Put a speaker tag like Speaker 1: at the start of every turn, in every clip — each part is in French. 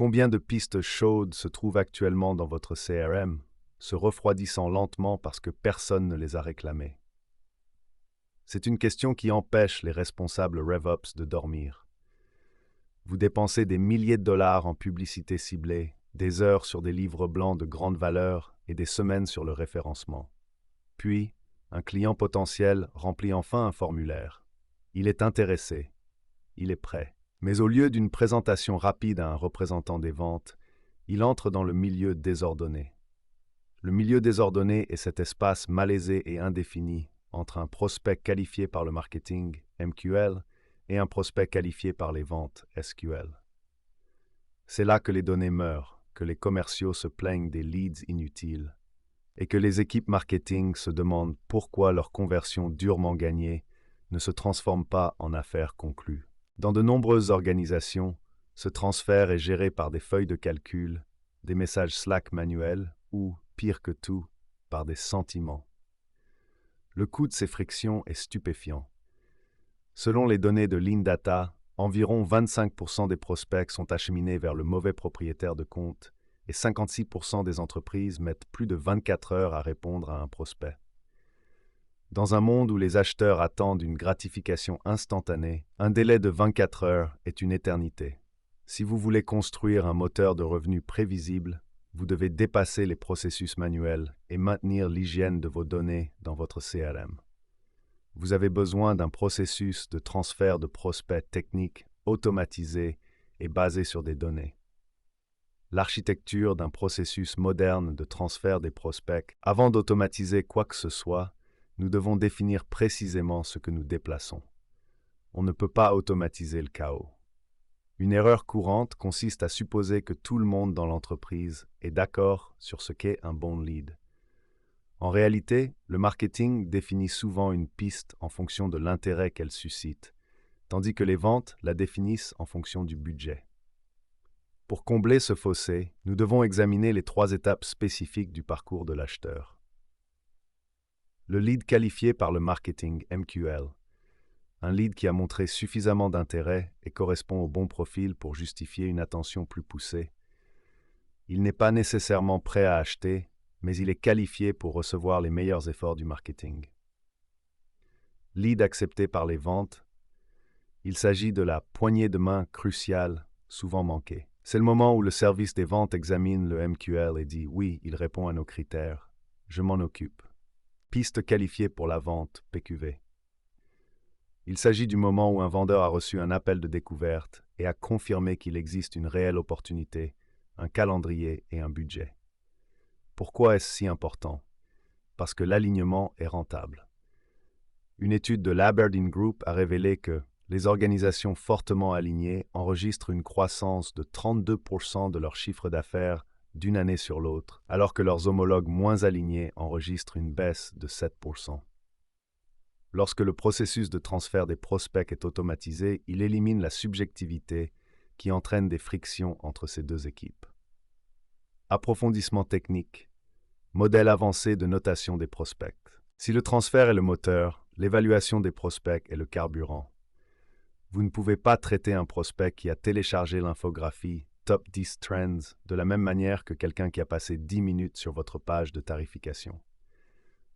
Speaker 1: Combien de pistes chaudes se trouvent actuellement dans votre CRM, se refroidissant lentement parce que personne ne les a réclamées? C'est une question qui empêche les responsables RevOps de dormir. Vous dépensez des milliers de dollars en publicité ciblée, des heures sur des livres blancs de grande valeur et des semaines sur le référencement. Puis, un client potentiel remplit enfin un formulaire. Il est intéressé. Il est prêt. Mais au lieu d'une présentation rapide à un représentant des ventes, il entre dans le milieu désordonné. Le milieu désordonné est cet espace malaisé et indéfini entre un prospect qualifié par le marketing, MQL, et un prospect qualifié par les ventes, SQL. C'est là que les données meurent, que les commerciaux se plaignent des leads inutiles, et que les équipes marketing se demandent pourquoi leur conversion durement gagnée ne se transforme pas en affaires conclues. Dans de nombreuses organisations, ce transfert est géré par des feuilles de calcul, des messages Slack manuels ou, pire que tout, par des sentiments. Le coût de ces frictions est stupéfiant. Selon les données de Lean-Data, environ 25% des prospects sont acheminés vers le mauvais propriétaire de compte et 56% des entreprises mettent plus de 24 heures à répondre à un prospect. Dans un monde où les acheteurs attendent une gratification instantanée, un délai de 24 heures est une éternité. Si vous voulez construire un moteur de revenus prévisible, vous devez dépasser les processus manuels et maintenir l'hygiène de vos données dans votre CRM. Vous avez besoin d'un processus de transfert de prospects techniques automatisé et basé sur des données. L'architecture d'un processus moderne de transfert des prospects, avant d'automatiser quoi que ce soit, nous devons définir précisément ce que nous déplaçons. On ne peut pas automatiser le chaos. Une erreur courante consiste à supposer que tout le monde dans l'entreprise est d'accord sur ce qu'est un bon lead. En réalité, le marketing définit souvent une piste en fonction de l'intérêt qu'elle suscite, tandis que les ventes la définissent en fonction du budget. Pour combler ce fossé, nous devons examiner les 3 étapes spécifiques du parcours de l'acheteur. Le lead qualifié par le marketing MQL. Un lead qui a montré suffisamment d'intérêt et correspond au bon profil pour justifier une attention plus poussée. Il n'est pas nécessairement prêt à acheter, mais il est qualifié pour recevoir les meilleurs efforts du marketing. Lead accepté par les ventes. Il s'agit de la poignée de main cruciale, souvent manquée. C'est le moment où le service des ventes examine le MQL et dit « Oui, il répond à nos critères. Je m'en occupe. » Piste qualifiée pour la vente, PQV. Il s'agit du moment où un vendeur a reçu un appel de découverte et a confirmé qu'il existe une réelle opportunité, un calendrier et un budget. Pourquoi est-ce si important? Parce que l'alignement est rentable. Une étude de l'Aberdeen Group a révélé que les organisations fortement alignées enregistrent une croissance de 32% de leur chiffre d'affaires d'une année sur l'autre, alors que leurs homologues moins alignés enregistrent une baisse de 7%. Lorsque le processus de transfert des prospects est automatisé, il élimine la subjectivité qui entraîne des frictions entre ces deux équipes. Approfondissement technique. Modèle avancé de notation des prospects. Si le transfert est le moteur, l'évaluation des prospects est le carburant. Vous ne pouvez pas traiter un prospect qui a téléchargé l'infographie Top 10 Trends de la même manière que quelqu'un qui a passé 10 minutes sur votre page de tarification.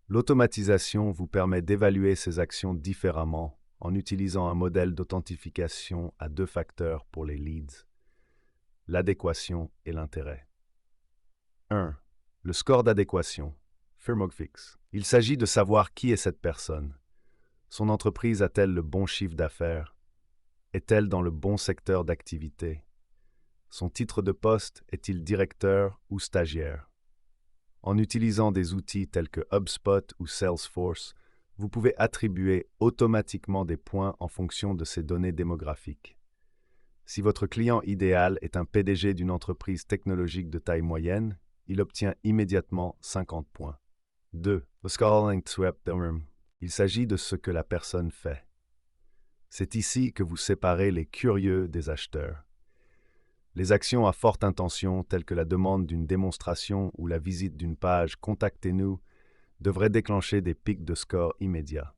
Speaker 1: L'automatisation vous permet d'évaluer ces actions différemment en utilisant un modèle d'authentification à 2 facteurs pour les leads, l'adéquation et l'intérêt. 1. Le score d'adéquation, Firmogfix. Il s'agit de savoir qui est cette personne. Son entreprise a-t-elle le bon chiffre d'affaires? Est-elle dans le bon secteur d'activité? Son titre de poste est-il directeur ou stagiaire? En utilisant des outils tels que HubSpot ou Salesforce, vous pouvez attribuer automatiquement des points en fonction de ces données démographiques. Si votre client idéal est un PDG d'une entreprise technologique de taille moyenne, il obtient immédiatement 50 points. 2. Le scoring swap. Il s'agit de ce que la personne fait. C'est ici que vous séparez les curieux des acheteurs. Les actions à forte intention, telles que la demande d'une démonstration ou la visite d'une page « Contactez-nous », devraient déclencher des pics de score immédiats.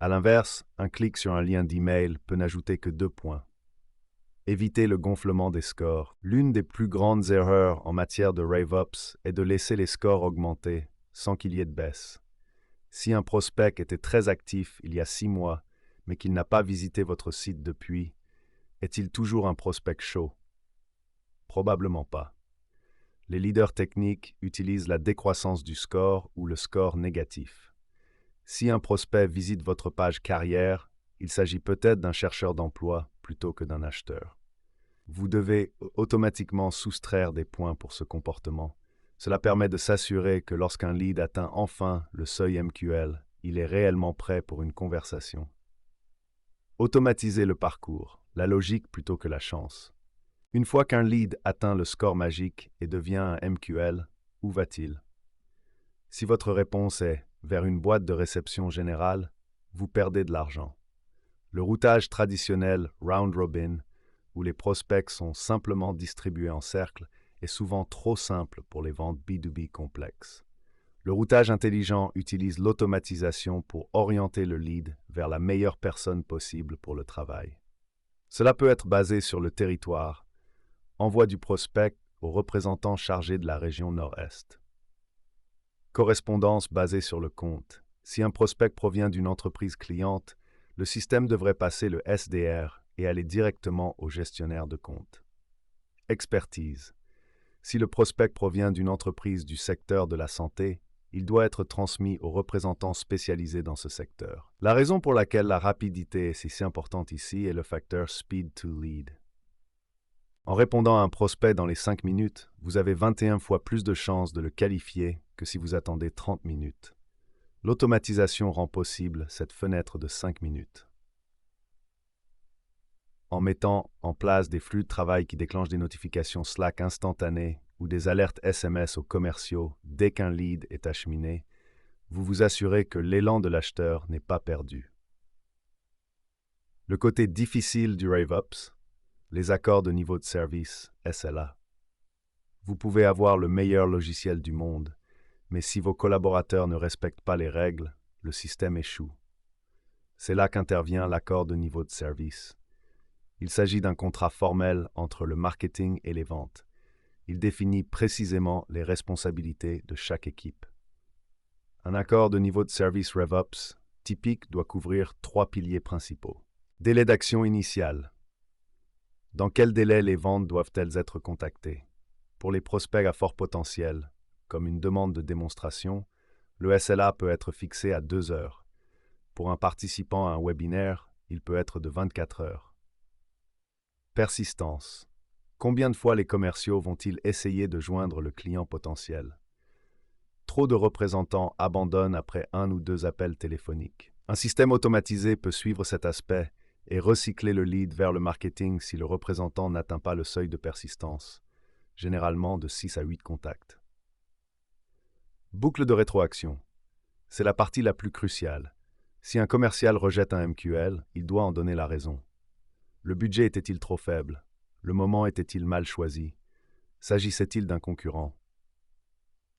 Speaker 1: À l'inverse, un clic sur un lien d'email peut n'ajouter que 2 points. Évitez le gonflement des scores. L'une des plus grandes erreurs en matière de RaveOps est de laisser les scores augmenter sans qu'il y ait de baisse. Si un prospect était très actif il y a 6 mois, mais qu'il n'a pas visité votre site depuis, est-il toujours un prospect chaud? Probablement pas. Les leaders techniques utilisent la décroissance du score ou le score négatif. Si un prospect visite votre page carrière, il s'agit peut-être d'un chercheur d'emploi plutôt que d'un acheteur. Vous devez automatiquement soustraire des points pour ce comportement. Cela permet de s'assurer que lorsqu'un lead atteint enfin le seuil MQL, il est réellement prêt pour une conversation. Automatisez le parcours, la logique plutôt que la chance. Une fois qu'un lead atteint le score magique et devient un MQL, où va-t-il? Si votre réponse est vers une boîte de réception générale, vous perdez de l'argent. Le routage traditionnel round robin, où les prospects sont simplement distribués en cercle, est souvent trop simple pour les ventes B2B complexes. Le routage intelligent utilise l'automatisation pour orienter le lead vers la meilleure personne possible pour le travail. Cela peut être basé sur le territoire, envoi du prospect au représentant chargé de la région Nord-Est. Correspondance basée sur le compte. Si un prospect provient d'une entreprise cliente, le système devrait passer le SDR et aller directement au gestionnaire de compte. Expertise. Si le prospect provient d'une entreprise du secteur de la santé, il doit être transmis aux représentants spécialisés dans ce secteur. La raison pour laquelle la rapidité est si importante ici est le facteur speed to lead. En répondant à un prospect dans les 5 minutes, vous avez 21 fois plus de chances de le qualifier que si vous attendez 30 minutes. L'automatisation rend possible cette fenêtre de 5 minutes. En mettant en place des flux de travail qui déclenchent des notifications Slack instantanées ou des alertes SMS aux commerciaux dès qu'un lead est acheminé, vous vous assurez que l'élan de l'acheteur n'est pas perdu. Le côté difficile du RaveOps, les accords de niveau de service, SLA. Vous pouvez avoir le meilleur logiciel du monde, mais si vos collaborateurs ne respectent pas les règles, le système échoue. C'est là qu'intervient l'accord de niveau de service. Il s'agit d'un contrat formel entre le marketing et les ventes. Il définit précisément les responsabilités de chaque équipe. Un accord de niveau de service RevOps typique doit couvrir 3 piliers principaux. Délai d'action initial. Dans quel délai les ventes doivent-elles être contactées? Pour les prospects à fort potentiel, comme une demande de démonstration, le SLA peut être fixé à 2 heures. Pour un participant à un webinaire, il peut être de 24 heures. Persistance. Combien de fois les commerciaux vont-ils essayer de joindre le client potentiel? Trop de représentants abandonnent après 1 ou 2 appels téléphoniques. Un système automatisé peut suivre cet aspect et recycler le lead vers le marketing si le représentant n'atteint pas le seuil de persistance, généralement de 6 à 8 contacts. Boucle de rétroaction. C'est la partie la plus cruciale. Si un commercial rejette un MQL, il doit en donner la raison. Le budget était-il trop faible? Le moment était-il mal choisi? S'agissait-il d'un concurrent?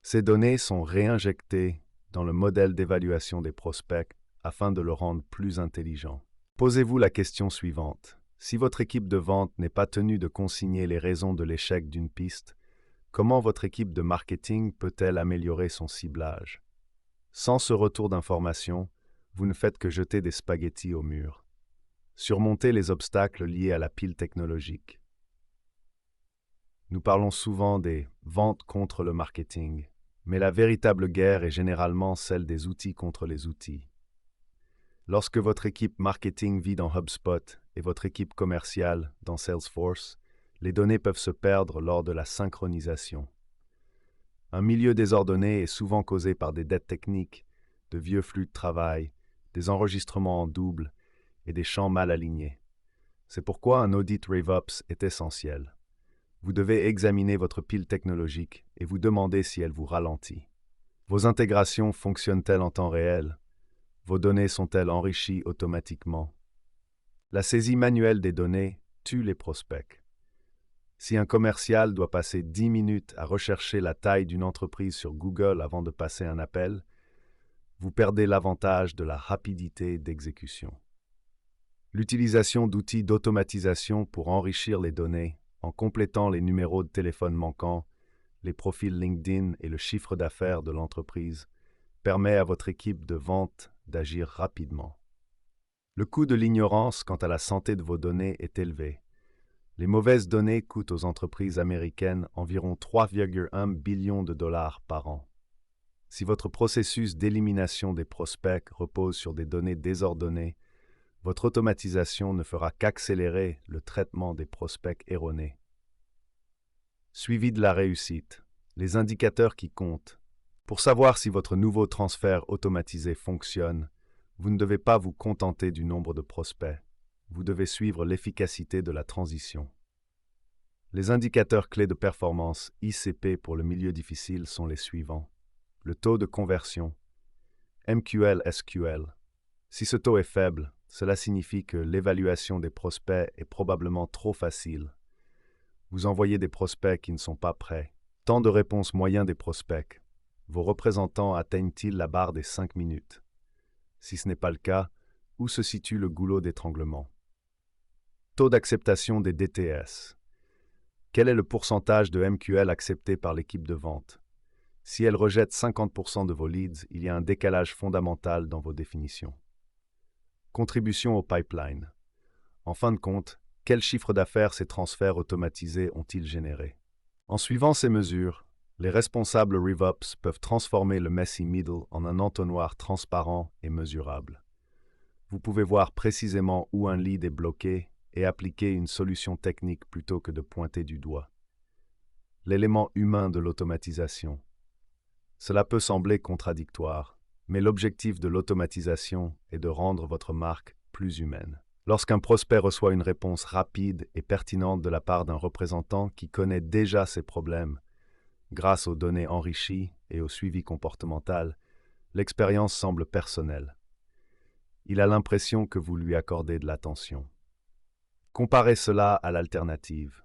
Speaker 1: Ces données sont réinjectées dans le modèle d'évaluation des prospects afin de le rendre plus intelligent. Posez-vous la question suivante. Si votre équipe de vente n'est pas tenue de consigner les raisons de l'échec d'une piste, comment votre équipe de marketing peut-elle améliorer son ciblage? Sans ce retour d'information, vous ne faites que jeter des spaghettis au mur. Surmonter les obstacles liés à la pile technologique. Nous parlons souvent des ventes contre le marketing, mais la véritable guerre est généralement celle des outils contre les outils. Lorsque votre équipe marketing vit dans HubSpot et votre équipe commerciale dans Salesforce, les données peuvent se perdre lors de la synchronisation. Un milieu désordonné est souvent causé par des dettes techniques, de vieux flux de travail, des enregistrements en double et des champs mal alignés. C'est pourquoi un audit RaveOps est essentiel. Vous devez examiner votre pile technologique et vous demander si elle vous ralentit. Vos intégrations fonctionnent-elles en temps réel? Vos données sont-elles enrichies automatiquement? La saisie manuelle des données tue les prospects. Si un commercial doit passer 10 minutes à rechercher la taille d'une entreprise sur Google avant de passer un appel, vous perdez l'avantage de la rapidité d'exécution. L'utilisation d'outils d'automatisation pour enrichir les données, en complétant les numéros de téléphone manquants, les profils LinkedIn et le chiffre d'affaires de l'entreprise, permet à votre équipe de vente d'agir rapidement. Le coût de l'ignorance quant à la santé de vos données est élevé. Les mauvaises données coûtent aux entreprises américaines environ 3,1 billions de dollars par an. Si votre processus d'élimination des prospects repose sur des données désordonnées, votre automatisation ne fera qu'accélérer le traitement des prospects erronés. Suivi de la réussite. Les indicateurs qui comptent. Pour savoir si votre nouveau transfert automatisé fonctionne, vous ne devez pas vous contenter du nombre de prospects. Vous devez suivre l'efficacité de la transition. Les indicateurs clés de performance ICP pour le milieu difficile sont les suivants. Le taux de conversion, MQL-SQL. Si ce taux est faible, cela signifie que l'évaluation des prospects est probablement trop facile. Vous envoyez des prospects qui ne sont pas prêts. Temps de réponse moyen des prospects. Vos représentants atteignent-ils la barre des 5 minutes? Si ce n'est pas le cas, où se situe le goulot d'étranglement? Taux d'acceptation des DTS. Quel est le pourcentage de MQL accepté par l'équipe de vente? Si elle rejette 50% de vos leads, il y a un décalage fondamental dans vos définitions. Contribution au pipeline. En fin de compte, quel chiffre d'affaires ces transferts automatisés ont-ils généré? En suivant ces mesures, les responsables RevOps peuvent transformer le messy middle en un entonnoir transparent et mesurable. Vous pouvez voir précisément où un lead est bloqué et appliquer une solution technique plutôt que de pointer du doigt. L'élément humain de l'automatisation. Cela peut sembler contradictoire, mais l'objectif de l'automatisation est de rendre votre marque plus humaine. Lorsqu'un prospect reçoit une réponse rapide et pertinente de la part d'un représentant qui connaît déjà ses problèmes, grâce aux données enrichies et au suivi comportemental, l'expérience semble personnelle. Il a l'impression que vous lui accordez de l'attention. Comparez cela à l'alternative.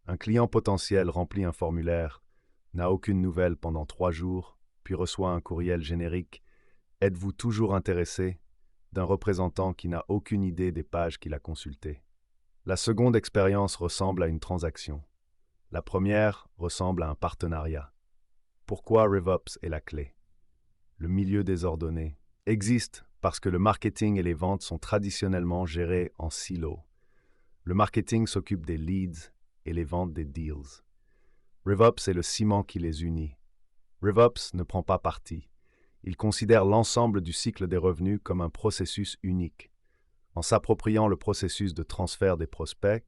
Speaker 1: Un client potentiel remplit un formulaire, n'a aucune nouvelle pendant 3 jours, puis reçoit un courriel générique « Êtes-vous toujours intéressé ?» d'un représentant qui n'a aucune idée des pages qu'il a consultées. La seconde expérience ressemble à une transaction. La première ressemble à un partenariat. Pourquoi RevOps est la clé? Le milieu désordonné existe parce que le marketing et les ventes sont traditionnellement gérés en silos. Le marketing s'occupe des leads et les ventes des deals. RevOps est le ciment qui les unit. RevOps ne prend pas parti. Il considère l'ensemble du cycle des revenus comme un processus unique. En s'appropriant le processus de transfert des prospects,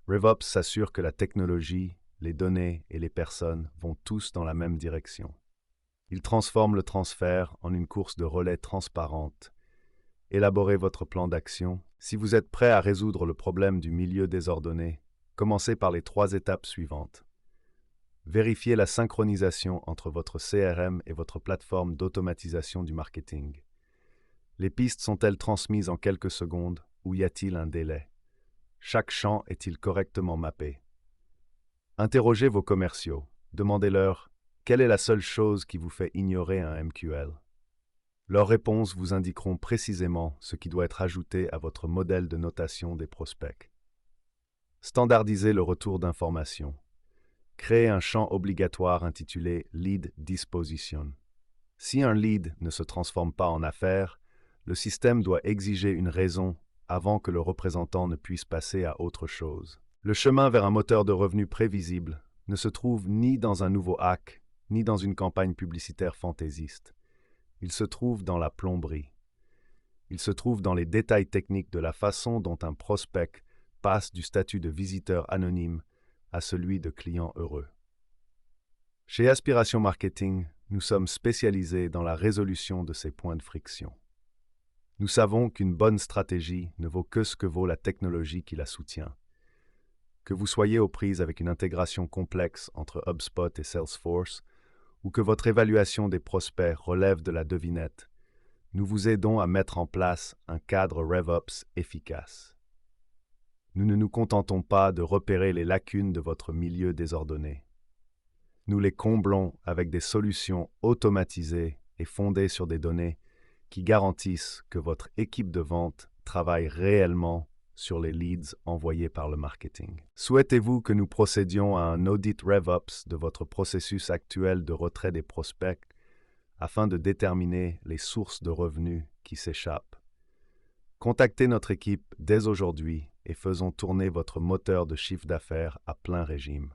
Speaker 1: RevOps s'assure que la technologie, les données et les personnes vont tous dans la même direction. Il transforme le transfert en une course de relais transparente. Élaborez votre plan d'action. Si vous êtes prêt à résoudre le problème du milieu désordonné, commencez par les 3 étapes suivantes. Vérifiez la synchronisation entre votre CRM et votre plateforme d'automatisation du marketing. Les pistes sont-elles transmises en quelques secondes ou y a-t-il un délai? Chaque champ est-il correctement mappé? Interrogez vos commerciaux. Demandez-leur « Quelle est la seule chose qui vous fait ignorer un MQL ?» Leurs réponses vous indiqueront précisément ce qui doit être ajouté à votre modèle de notation des prospects. Standardisez le retour d'informations. Créez un champ obligatoire intitulé « Lead Disposition ». Si un lead ne se transforme pas en affaire, le système doit exiger une raison avant que le représentant ne puisse passer à autre chose. Le chemin vers un moteur de revenus prévisible ne se trouve ni dans un nouveau hack, ni dans une campagne publicitaire fantaisiste. Il se trouve dans la plomberie. Il se trouve dans les détails techniques de la façon dont un prospect passe du statut de visiteur anonyme à celui de client heureux. Chez Aspiration Marketing, nous sommes spécialisés dans la résolution de ces points de friction. Nous savons qu'une bonne stratégie ne vaut que ce que vaut la technologie qui la soutient. Que vous soyez aux prises avec une intégration complexe entre HubSpot et Salesforce, ou que votre évaluation des prospects relève de la devinette, nous vous aidons à mettre en place un cadre RevOps efficace. Nous ne nous contentons pas de repérer les lacunes de votre milieu désordonné. Nous les comblons avec des solutions automatisées et fondées sur des données qui garantissent que votre équipe de vente travaille réellement sur les leads envoyés par le marketing. Souhaitez-vous que nous procédions à un audit RevOps de votre processus actuel de retrait des prospects afin de déterminer les sources de revenus qui s'échappent? Contactez notre équipe dès aujourd'hui et faisons tourner votre moteur de chiffre d'affaires à plein régime.